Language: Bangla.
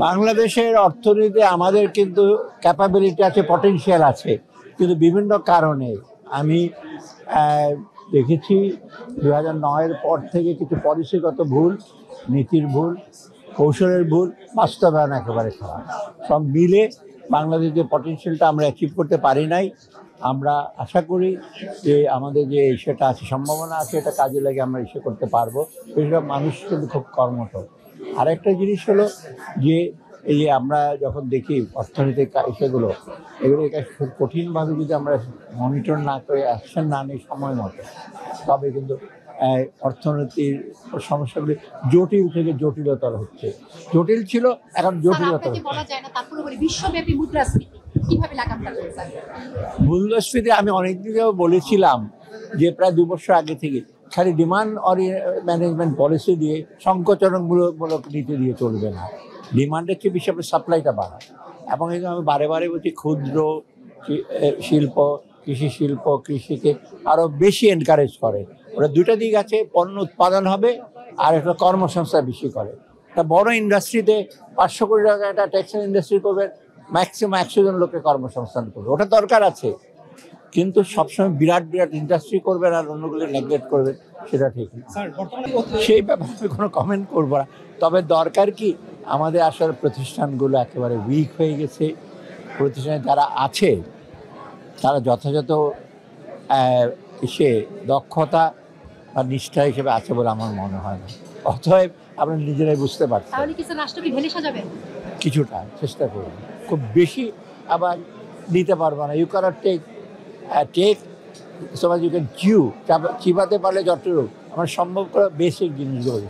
বাংলাদেশের অর্থনীতি আমাদের কিন্তু ক্যাপাবিলিটি আছে, পটেনশিয়াল আছে, কিন্তু বিভিন্ন কারণে আমি দেখেছি 2009-এর পর থেকে কিছু পলিসিগত ভুল, নীতির ভুল, কৌশলের ভুল, বাস্তবায়ন একেবারে খারাপ। সব মিলে বাংলাদেশ যে পটেনশিয়ালটা আমরা অ্যাচিভ করতে পারি নাই, আমরা আশা করি যে আমাদের যে সেটা আছে, সম্ভাবনা আছে, এটা কাজে লাগে আমরা ইসে করতে পারবো। বেশিরভাগ মানুষ কিন্তু খুব কর্মঠ। আরেকটা জিনিস হলো যে এই যে আমরা যখন দেখি অর্থনৈতিক এগুলো খুব কঠিনভাবে যদি আমরা মনিটর না করে অ্যাকশন না নিই সময় মতো, তবে কিন্তু অর্থনীতির সমস্যাগুলি জটিল থেকে জটিলতর হচ্ছে। জটিল ছিল, এখন জটিলতর হচ্ছে। বিশ্বব্যাপী মুদ্রাস্ফীতি কিভাবে লাগামটা করছেন? মূল্যস্ফীতি আমি অনেকদিনও বলেছিলাম যে প্রায় 2 বছর আগে থেকে খালি ডিমান্ড ম্যানেজমেন্ট পলিসি দিয়ে, সংকোচনমূলক নীতি দিয়ে চলবে না। ডিমান্ডের চেয়ে বেশি আপনার সাপ্লাইটা বাড়ায়। এবং এই আমি বারে বারে বলছি, ক্ষুদ্র শিল্প, কৃষি শিল্প, কৃষিকে আরও বেশি এনকারেজ করে। ওরা দুইটা দিক আছে, পণ্য উৎপাদন হবে আর একটা কর্মসংস্থান বেশি করে। একটা বড় ইন্ডাস্ট্রিতে 500 কোটি টাকা একটা টেক্সটাইল ইন্ডাস্ট্রি করবে, ম্যাক্সিমাম 100 জন লোকের কর্মসংস্থান করবে, ওটা দরকার আছে। কিন্তু সবসময় বিরাট বিরাট ইন্ডাস্ট্রি করবেন আর অন্যগুলো নেগলেক্ট করবেন, সেটা ঠিক না। সেই ব্যাপারে আমি কোনো কমেন্ট করবো না। তবে দরকার কি, আমাদের আসলে প্রতিষ্ঠানগুলো একেবারে উইক হয়ে গেছে। প্রতিষ্ঠানে যারা আছে তারা যথাযথ দক্ষতা বা নিষ্ঠা হিসেবে আছে বলে আমার মনে হয় না। অতএব আমরা নিজেরাই বুঝতে পারছি। কিছুটা চেষ্টা করব, খুব বেশি আবার নিতে পারবো না। You cannot take so much you can চিবাতে পারলে যতটুকু আমার সম্ভব করা বেসিক জিনিসগুলো।